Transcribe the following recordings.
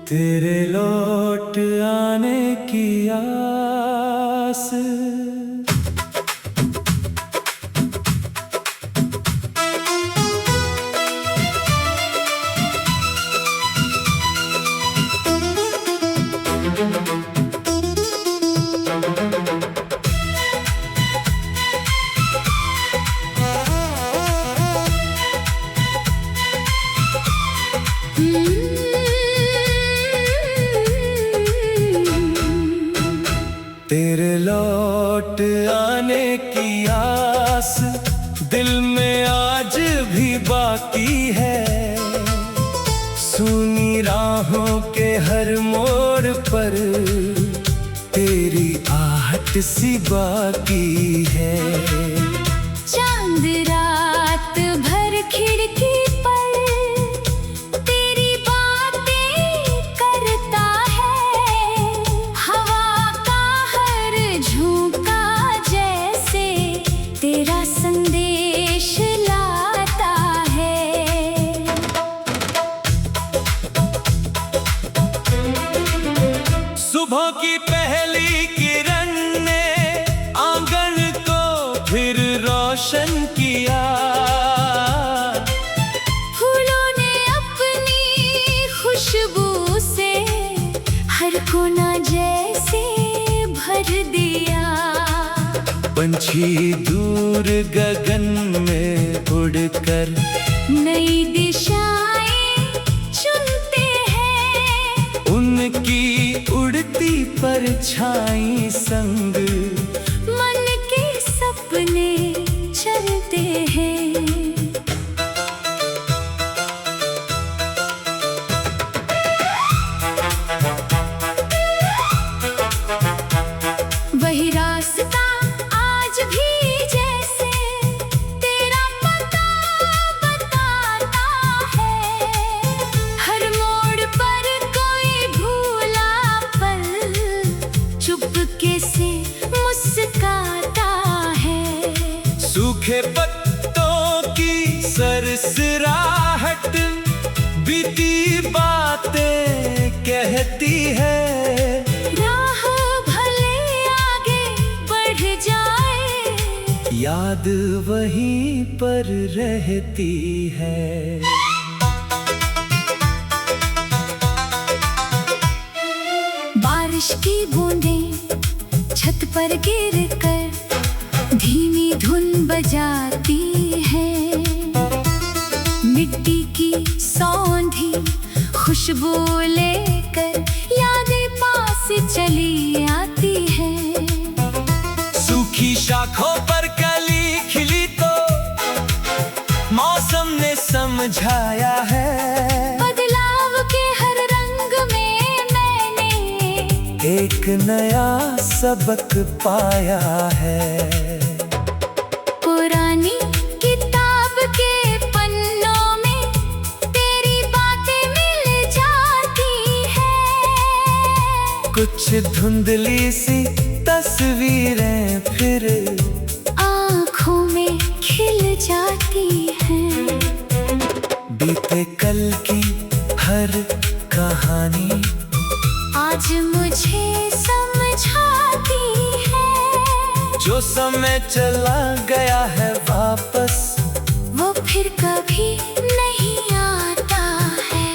तेरे लौट आने की आस, तेरे लौट आने की आस दिल में आज भी बाकी है। सुनी राहों के हर मोड़ पर तेरी आहट सी बाकी है। चांद रात भर खिड़की पर तेरी बातें करता है। हवा का हर झोंका जैसे तेरा संदेश लाता है। सुबह की पहली किरण ने आंगन को फिर रोशन किया। फूलों ने अपनी खुशबू से हर कोना जैसे भर दिया। पंछी दूर गगन में उड़कर नई दिशाएं चुनते हैं। उनकी उड़ती परछाई संग मन के सपने चलते हैं। वही रास्ता आज भी जैसे तेरा पता बताता है। हर मोड़ पर कोई भूला पल चुपके से मुस्काता है। सूखे पत्तों की सरसराहट बीती बातें कहती है। राह भले आगे बढ़ जाए, याद वहीं पर रहती है। बारिश की बूंदें छत पर गिर कर धीमी धुन बजाती है। मिट्टी की सौंधी खुशबू लेकर यादें पास चली आती है। सूखी शाखों पर कली खिली तो मौसम ने समझाया है। बदलाव के हर रंग में मैंने एक नया सबक पाया है। पुरानी किताब के पन्नों में तेरी बातें मिल जाती है। कुछ धुंधली सी तस्वीरें फिर आँखों में खिल जाती हैं। बीते कल की हर कहानी आज मुझे समझाती है। जो समय चला गया है वापस वो फिर कभी नहीं आता है।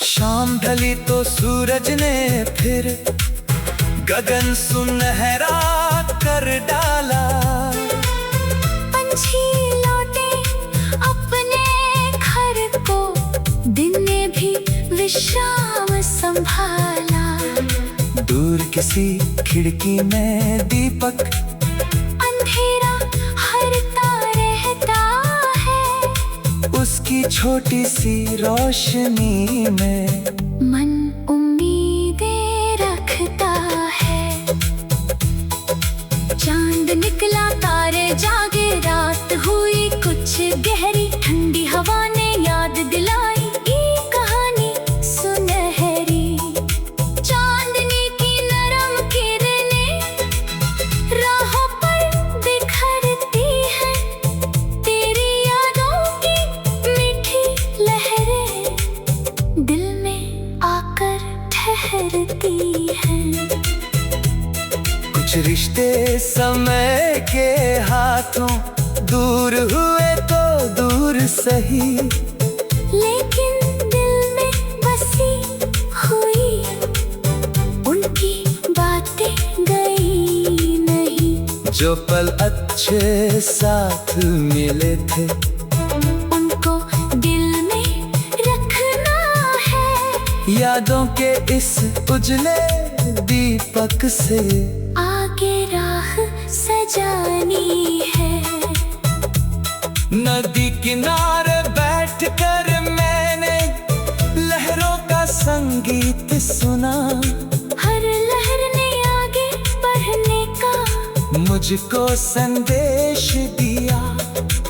शाम ढली तो सूरज ने फिर गगन सुनहरा कर डाला। पंछी लौटे अपने घर को, दिन ने भी विश्राम संभाला। दूर किसी खिड़की में दीपक अंधेरा हरता रहता है। उसकी छोटी सी रोशनी में मन उम्मीदें रखता है। चांद निकला, तारे जागे, रात हुई कुछ गहरी। ठंडी हवा ने याद दिलाई ये कहानी ठहरती हैं। कुछ रिश्ते समय के हाथों दूर हुए तो दूर सही, लेकिन दिल में बसी हुई उनकी बातें गई नहीं। जो पल अच्छे साथ मिले थे उनको दिल में रखना है। यादों के इस उजले दीपक से आगे राह सजानी है। नदी किनारे बैठकर मैंने लहरों का संगीत सुना। हर लहर ने आगे बढ़ने का मुझको संदेश दिया।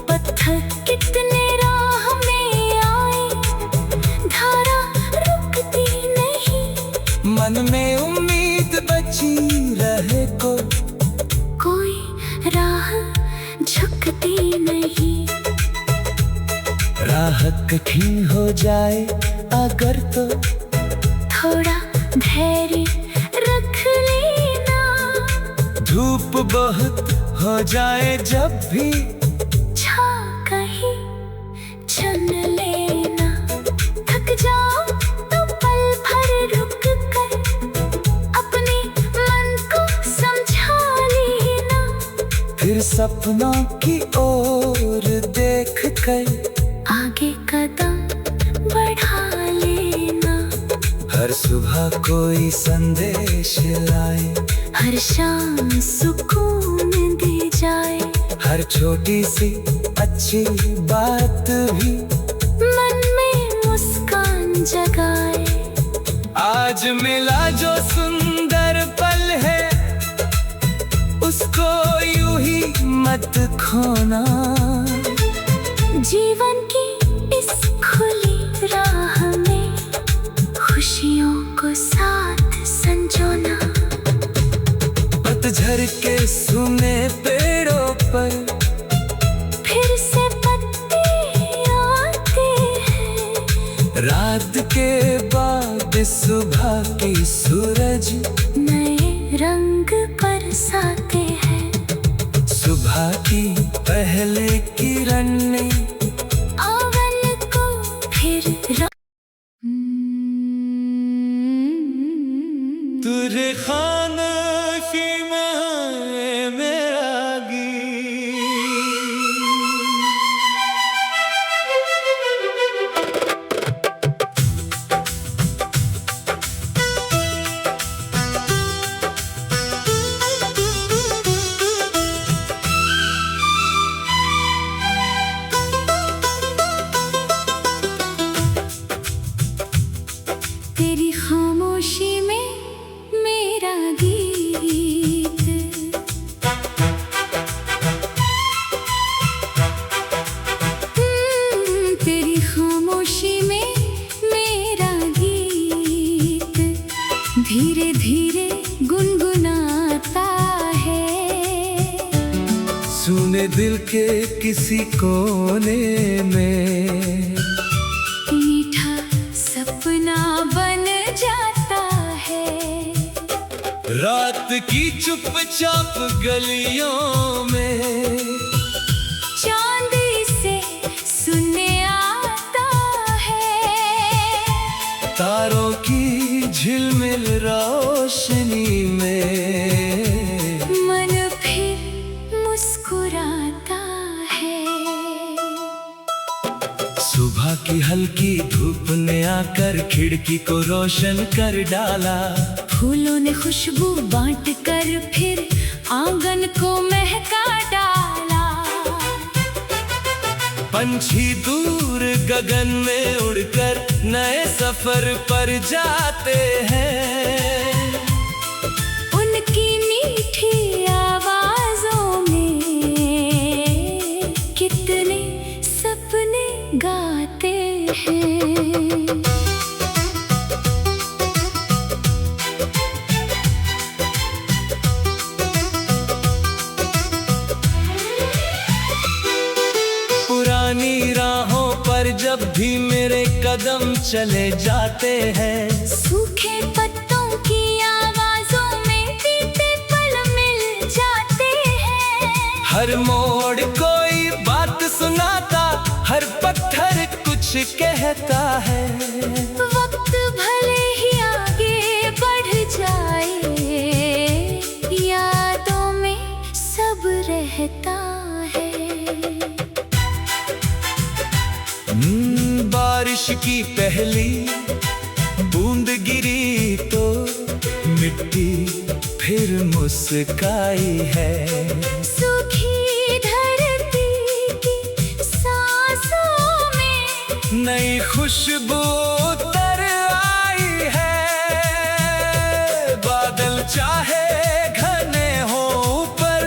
पत्थर कितने राह में आए, धारा रुकती नहीं। मन में उम्मीद बची रहे कोई राह झुकती नहीं। राह कठिन हो जाए अगर तो थोड़ा धैर्य रख लेना। धूप बहुत हो जाए जब भी छा कहीं चुन लेना। थक जाओ तो पल भर रुक कर अपने मन को समझा लेना। फिर सपनों की ओर देख कर आगे कदम बढ़ा लेना। हर सुबह कोई संदेश लाए, हर शाम सुकून दे जाए। हर छोटी सी अच्छी बात भी मन में मुस्कान जगाए। आज मिला जो सुंदर पल है उसको यूं ही मत खोना। जीवन की इस खुली राह में खुशियों को साथ संजोना। पतझड़ के सूने पेड़ों पर फिर से पत्ते आते हैं। रात के बाद सुबह की सूरज नए रंग बरसाते हैं। सुबह की पहले किरण ने आंगन को फिर तुझे खाना की मैं मेरा गीत। तेरी खामोशी में मेरा गीत। तेरी खामोशी में मेरा गीत धीरे धीरे गुनगुनाता है। सुने दिल के किसी कोने में मीठा सपना बन जाता है। रात की चुपचाप गलियों में चांद इसे सुनने आता है। तारों की झिलमिल रोशनी में मन फिर मुस्कुराता है। सुबह की हल्की धूप ने आकर खिड़की को रोशन कर डाला। फूलों ने खुशबू बांट कर फिर आंगन को महका डाला। पंछी दूर गगन में उड़कर नए सफर पर जाते हैं। उनकी मीठी आवाजों में कितने सपने गाते हैं। पुरानी राहों पर जब भी मेरे कदम चले जाते हैं। सूखे पत्तों हर मोड़ कोई बात सुनाता, हर पत्थर कुछ कहता है। वक्त भले ही आगे बढ़ जाए, यादों में सब रहता है। बारिश की पहली बूंद गिरी तो मिट्टी फिर मुस्काई है। सूखी धरती की सांसों में नई खुशबू उतर आई है। बादल चाहे घने हो ऊपर,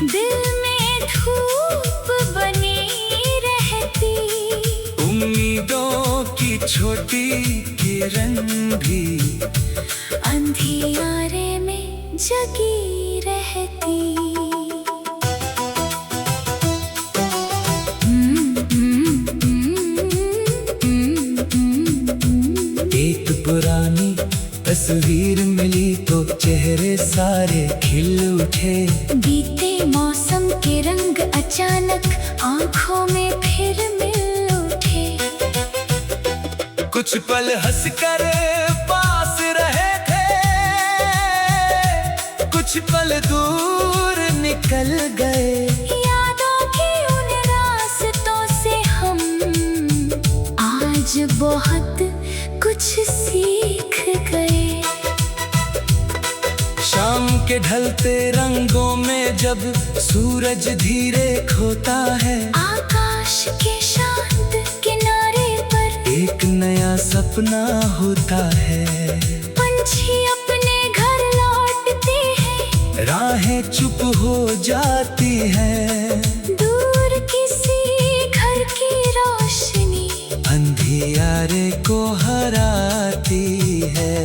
दिल में धूप बनी रहती। उम्मीदों की छोटी किरण भी अंधियारे में जगी रहती। एक पुरानी तस्वीर मिली तो चेहरे सारे खिल उठे। बीते मौसम के रंग अचानक आंखों में फिर मिल उठे। कुछ पल हंसकर पास रहे थे, कुछ पल दूर निकल गए। यादों की उन रास्तों से हम आज बहुत कुछ सीख गए। शाम के ढलते रंगों में जब सूरज धीरे खोता है, आकाश के शांत किनारे पर एक नया सपना होता है। पंछी अपने घर लौटते हैं, राहें चुप हो जाती है। दूर किसी घर की रोशनी अंधियारे को हराती है।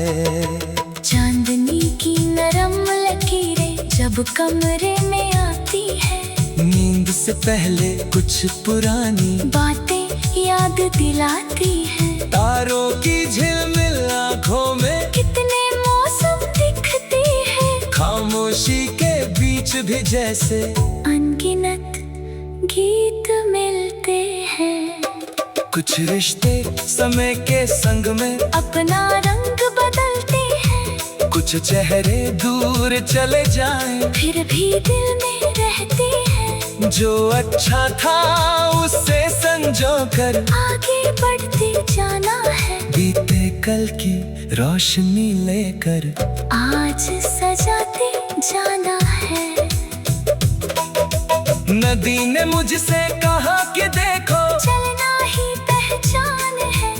चांदनी की नरम लकीरें जब कमरे में आती है, नींद से पहले कुछ पुरानी बातें याद दिलाती है। तारों की झिलमिल आँखों में कितने मौसम दिखते हैं, खामोशी के बीच भी जैसे अनगिनत गीत मिलते हैं। कुछ रिश्ते समय के संग में अपना रंग बदलते हैं, कुछ चेहरे दूर चले जाएं, फिर भी दिल में रहते हैं। जो अच्छा था उससे संजो कर आगे बढ़ते जाना है, बीते कल की रोशनी लेकर आज सजाते जाना है। नदी ने मुझसे कहा कि देखो, चलना ही पहचान है।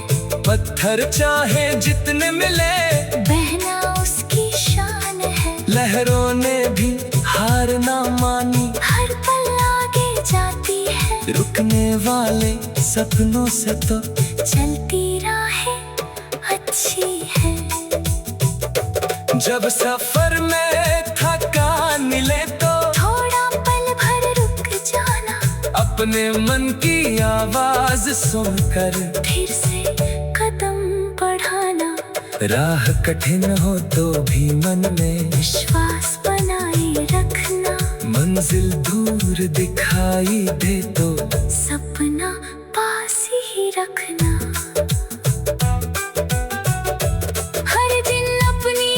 पत्थर चाहे जितने मिले, बहना उसकी शान है। लहरों ने भी हार ना मानी, हर पल आगे जाती है। रुकने वाले सपनों से तो चलती राहें अच्छी है। जब सफर में थकान मिले तो थोड़ा पल भर रुक जाना, अपने मन की आवाज सुनकर फिर से कदम बढ़ाना। राह कठिन हो तो भी मन में विश्वास बनाए रखना, मंजिल दूर दिखाई दे तो सपना पास ही रखना। हर दिन अपनी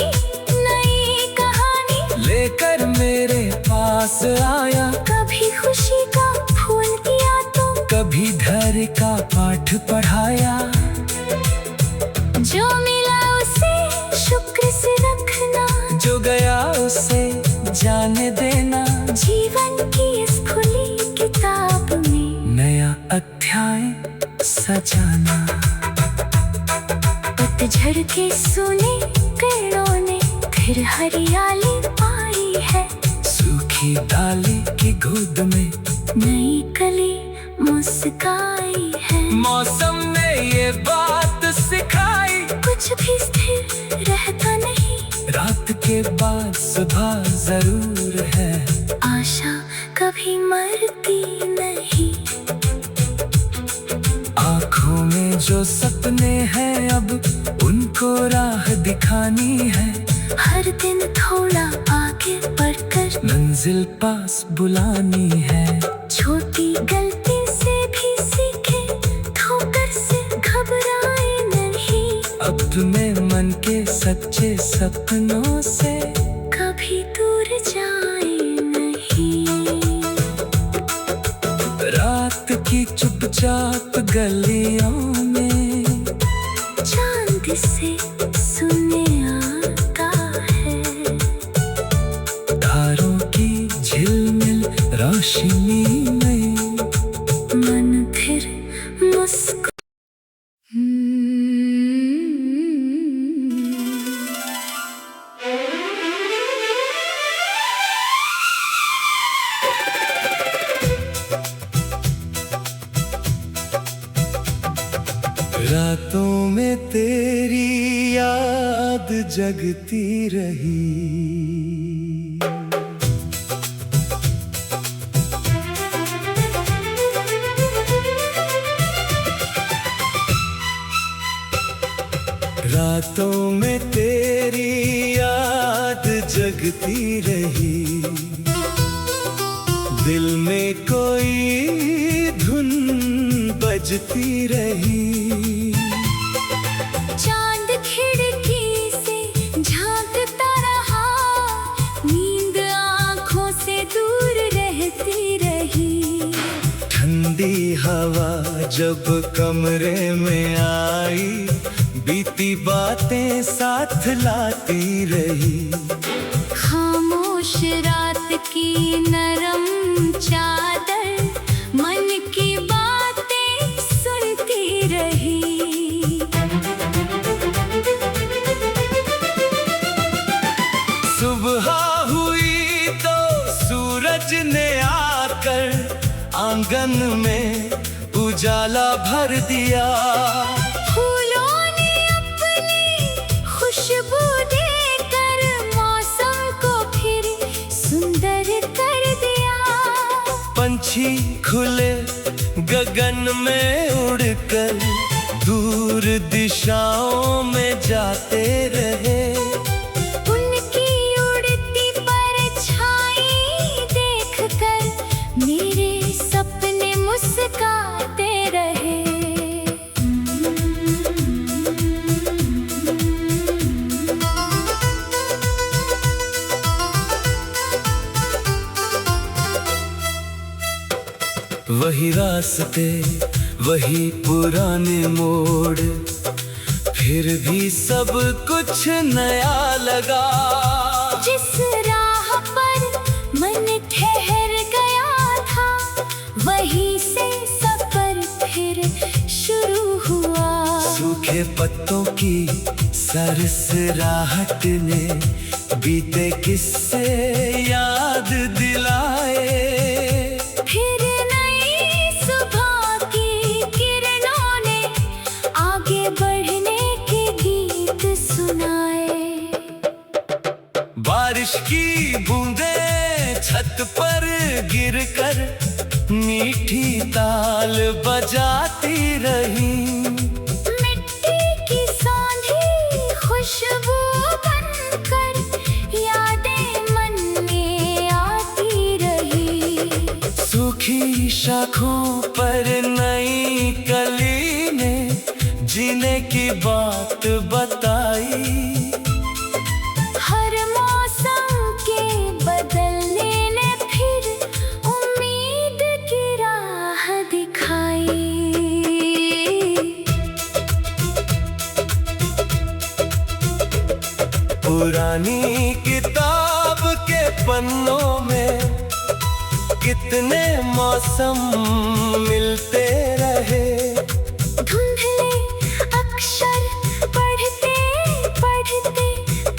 नई कहानी लेकर मेरे पास आया, कभी खुशी का फूल किया तो कभी धैर्य का पाठ पढ़ाया। जो मिला उसे शुक्र से रखना, जो गया उसे जाने देना। जीवन की इस खुली किताब में नया अध्याय सजाना। पतझड़ के सूने पेड़ों ने फिर हरियाली पाई है। सूखी डाली की गोद में नई कली मुस्काई है। मौसम ने ये बात सिखाई, कुछ भी स्थिर रहता नहीं, रात के बाद सुबह जरूर है। आशा कभी मरती नहीं। आँखों में जो सपने हैं अब उनको राह दिखानी है। हर दिन थोड़ा आगे बढ़कर मंजिल पास बुलानी है। छोटी गलती से भी सीखे, ठोकर से घबराए नहीं। अब मैं मन के सच्चे सपनों से कभी दूर जाए नहीं। रात की चुपचाप गलियों में चांद से सुने आता है। तारों की झिलमिल रोशनी में मन फिर मुस्कुरा। रातों में तेरी याद जगती रही। रातों में तेरी याद जगती रही। दिल में कोई धुन बजती रही। चांद खिड़की से झांकता रहा, नींद आँखों से दूर रहती रही। ठंडी हवा जब कमरे में आई, बीती बातें साथ लाती रही। खामोश रात की नरम चादर मन की बातें सुनती रही। सुबह हुई तो सूरज ने आकर आंगन में उजाला भर दिया। फूलों ने अपनी खुशबू देकर मौसम को फिर सुंदर कर दिया। पंछी खुले गगन में उड़कर दूर दिशाओं में जाते रहे। उनकी उड़ती परछाई देखकर मेरे सपने मुस्कुराते रहे। वही रास्ते, वही पुराने मोड़, फिर भी सब कुछ नया लगा। जिस राह पर मन ठहर गया था, वहीं से सफर फिर शुरू हुआ। सूखे पत्तों की सरसराहट ने बीते किस्से याद दिलाए। फिर नई सुबह की किरणों ने आगे बढ़ने के गीत सुनाए। बारिश की बूंदें छत पर गिरकर मीठी ताल बजाती रही। मिट्टी की सौंधी खुशबू बनकर यादें मन में आती रही। सूखी शाखों पर नई कली ने जीने की बात बताई। हर मौसम के बदलने ने फिर उम्मीद की राह दिखाई। पुरानी किताब के पन्नों में कितने मौसम मिलते रहे। धुंधले अक्षर पढ़ते पढ़ते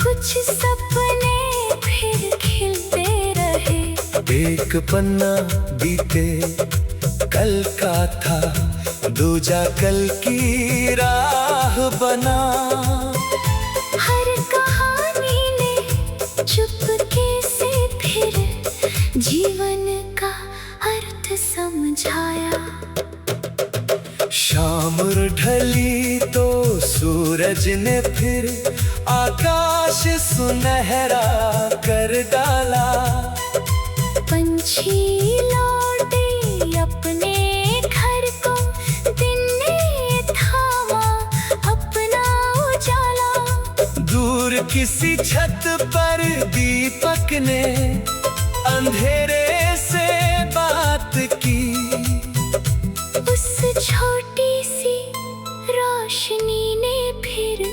कुछ सपने फिर खिलते रहे। एक पन्ना बीते कल का था, दूजा कल की राह बना। हर कहानी ने चुपके से फिर जीवन का अर्थ समझाया। शाम ढली तो सूरज ने फिर आकाश सुनहरा कर डाला। पंछी लौटे अपने घर को, दिन ने थामा अपना उजाला। दूर किसी छत पर दीपक ने अंधेरे से बात की। उस छोटी सी रोशनी ने फिर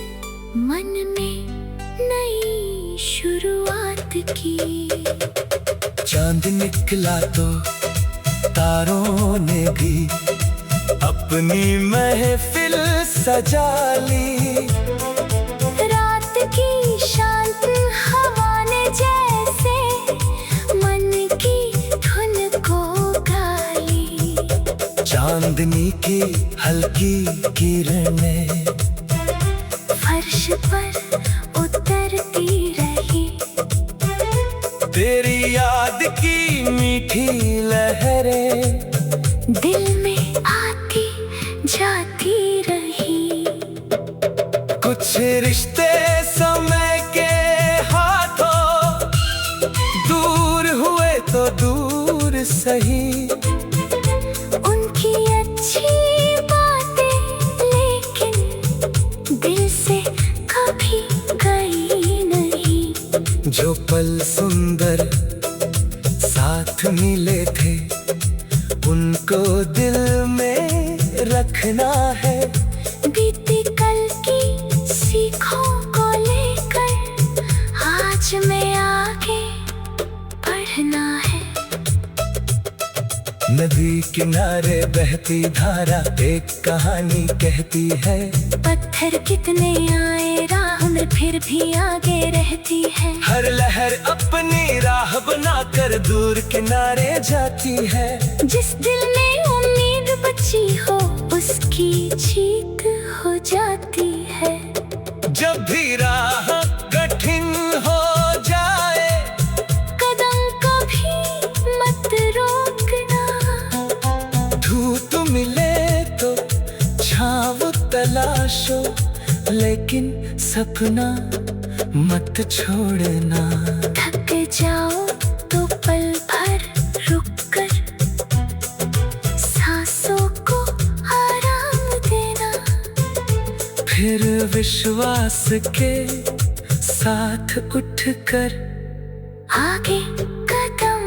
मन में नई शुरुआत की। चांद निकला तो तारों ने भी अपनी महफिल सजा ली। रात की शांत हवा ने जैसे मन की धुन को गा ली। चांदनी की हल्की किरणें फर्श पर उतरती रही। तेरी याद की मीठी लहरें दिल में आती जाती रही। कुछ रिश्ते समय के हाथों दूर हुए तो दूर सही। उनकी अच्छी बातें लेकिन दिल से कभी गई नहीं। जो पल सुंदर साथ मिले थे उनको दिल में रखना है। बीती कल की सीखों को लेकर आज में आगे बढ़ना है। नदी किनारे बहती धारा एक कहानी कहती है। पत्थर कितने आए राह में फिर भी आगे रहती है। हर लहर अपनी राह बनाकर दूर किनारे जाती है। जिस दिल में उम्मीद बची हो उसकी जीत हो जाती है। जब भी राह कठिन हो जाए कदम कभी मत रोकना। धूप मिले तो छाँव तलाशो लेकिन सपना मत छोड़ना। थक जाओ तो पल भर रुक कर सांसों को आराम देना। फिर विश्वास के साथ उठकर आगे कदम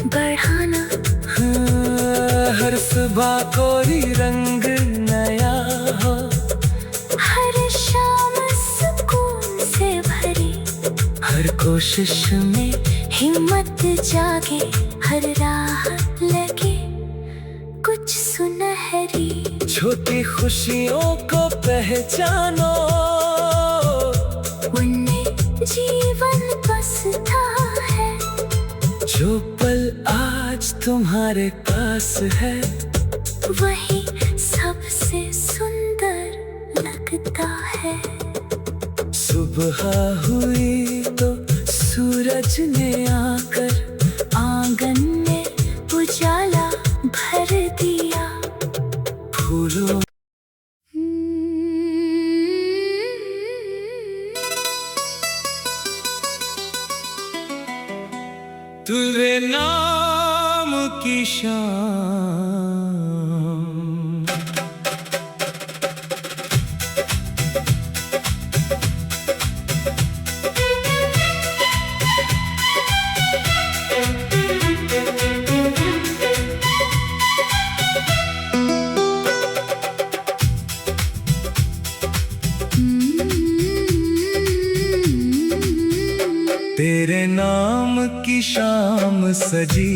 बढ़ाना। हर सुबह कोई रंग नया हो। हर शाम सुकून से भरी। हर कोशिश में हिम्मत जागे। हर राह लगे कुछ सुनहरी। छोटी खुशियों को पहचानो उनमें जीवन बसता है। जो पल आज तुम्हारे पास है वही सबसे सुंदर लगता है। सुबह हुई तो सूरज ने आकर आंगन में उजाला भर दिया। फूलों तेरे नाम की शाम। तेरे नाम की शाम सजी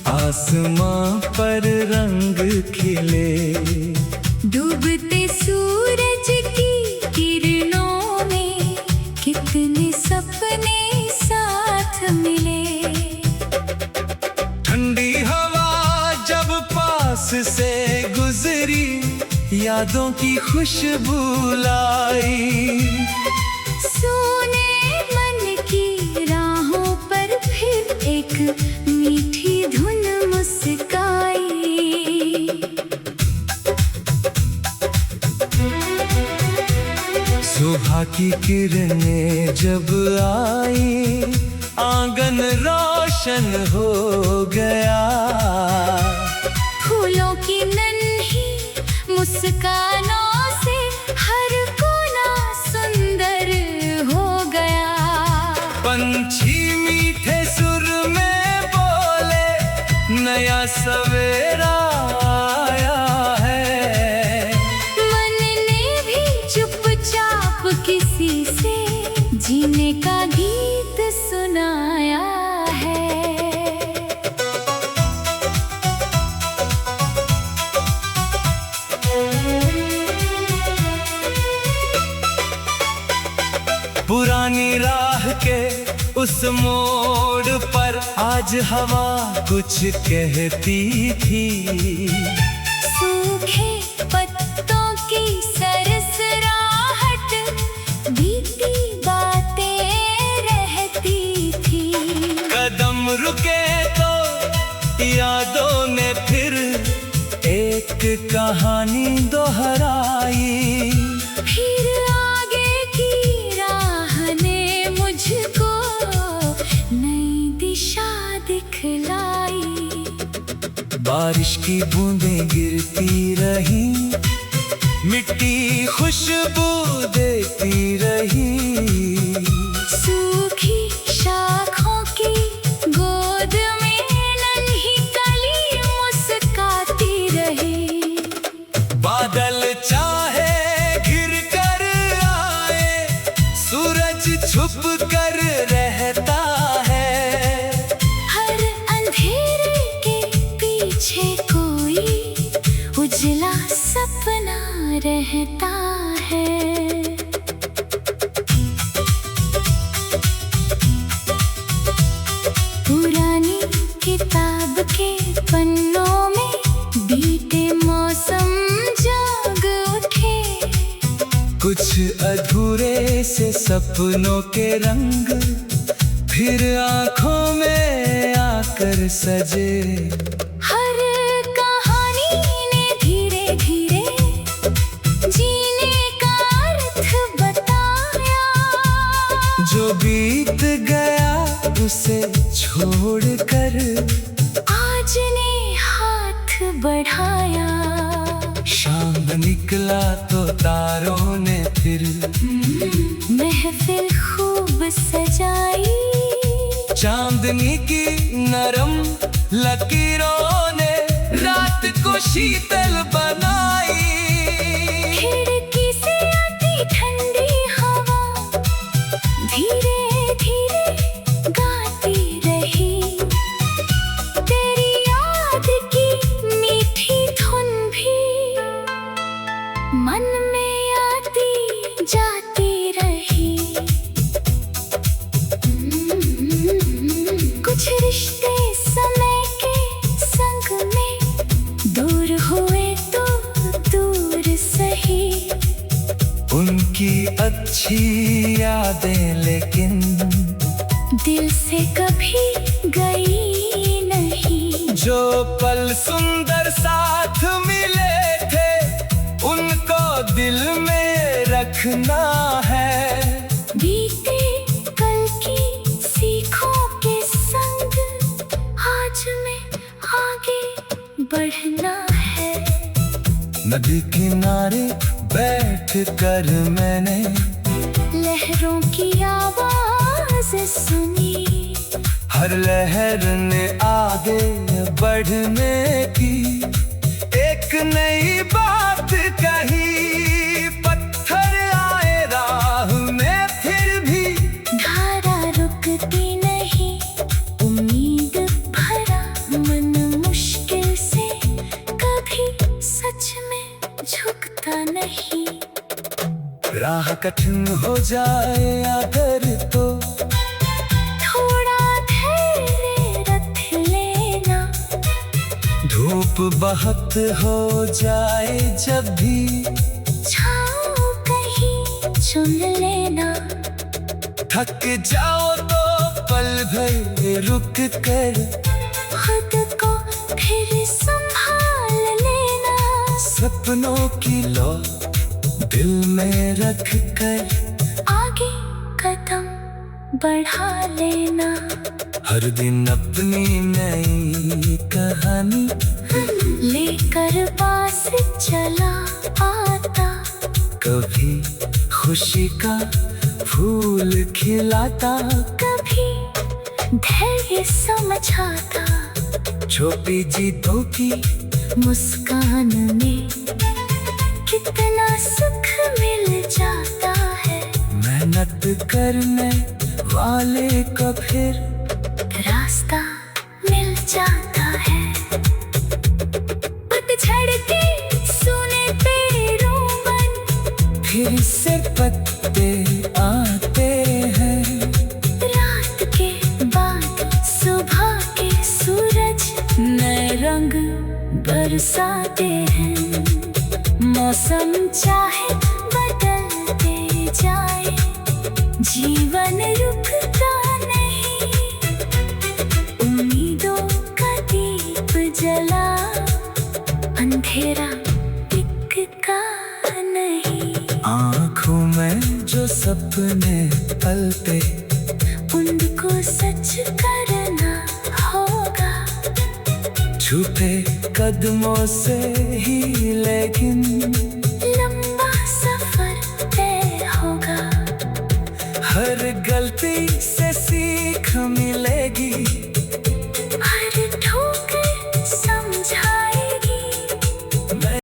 आसमां पर रंग खिले। डूबते सूरज की किरणों में कितने सपने साथ मिले। ठंडी हवा जब पास से गुजरी यादों की खुशबू लाई। सोने मन की राहों पर फिर एक मीठी धुन मुस्काई। सुबह की किरणें जब आई, आंगन रोशन हो गया। फूलों की नन्ही मुस्कानों से हर कोना सुंदर हो गया। पंछी मीठे सुर में बोले, नया सवेरा आया है। मन ने भी चुपचाप किसी से जीने का गीत सुनाया है। पुरानी राह के उस मोड़ पर आज हवा कुछ कहती थी। सूखे पत्तों की सरसराहट, बीती बातें रहती थी। कदम रुके तो यादों ने फिर एक कहानी दोहराई। फिर आगे की राह ने मुझको नई दिशा दिखलाई। बारिश की बूंदें गिरती रही, मिट्टी खुशबू देती रही। सूखी शाखों की गोद में नन्ही कली मुस्काती रही। बादल चाहे घिर कर आए, सूरज छुप कर रहता है। हर अंधेरे के पीछे कोई उजला सपना रहता है। पुरानी किताब के पन्नों में बीते मौसम जाग उठे। कुछ अधूरे से सपनों के रंग फिर आंखों में आकर सजे। हर कहानी ने धीरे धीरे जीने का अर्थ बताया। जो बीत गया उसे छोड़कर आज ने हाथ बढ़ाया। शाम निकला तो तारों ने फिर महफिल खूब सजाई। चांदनी की नरम लकीरों ने रात को शीतल बनाई। खिड़की से आती ठंडी हवा धीरे धीरे गाती रही। तेरी याद की मीठी धुन भी मन में आती जाती रही। कुछ रिश्ते समय के संग में दूर हुए तो दूर सही। उनकी अच्छी यादें लेकिन दिल से कभी गई नहीं। जो पल सुंदर साथ मिले थे, उनको दिल में रखना है। बीते कल की सीखों के संग आज में आगे बढ़ना है। नदी किनारे बैठ कर मैंने लहरों की आवाज सुनी। हर लहर ने आगे बढ़ने की एक नई बात कही। पत्थर आए राह में फिर भी धारा रुकती नहीं। उम्मीद भरा मन मुश्किल से कभी सच में झुकता नहीं। राह कठिन हो जाए अगर तो थोड़ा धैर्य रख लेना। धूप बहुत हो जाए जब भी छाँव कहीं चुन लेना। थक जाओ तो पल भर रुक कर खुद को फिर संभाल लेना। सपनों की लौ दिल में रख कर आगे कदम बढ़ा लेना। हर दिन अपनी नई कहानी लेकर पास चला आता। कभी खुशी का फूल खिलाता, कभी धैर्य समझाता। छोटी जीतों की मुस्कान में कितना सुख मिल जाता है। मेहनत करने वाले का फिर रास्ता मिल जाता है। पतझड़ के सूने पेड़ों पर फिर से पत्ते आते हैं। रात के बाद सुबह के सूरज नए रंग बरसाते हैं। मौसम चाहे बदलते जाए, जीवन रुकता नहीं। उम्मीदों का दीप जला, अंधेरा टिकता नहीं। आँखों में जो सपने पलते, उनको सच करना होगा। छूटे कदमों से ही लेकिन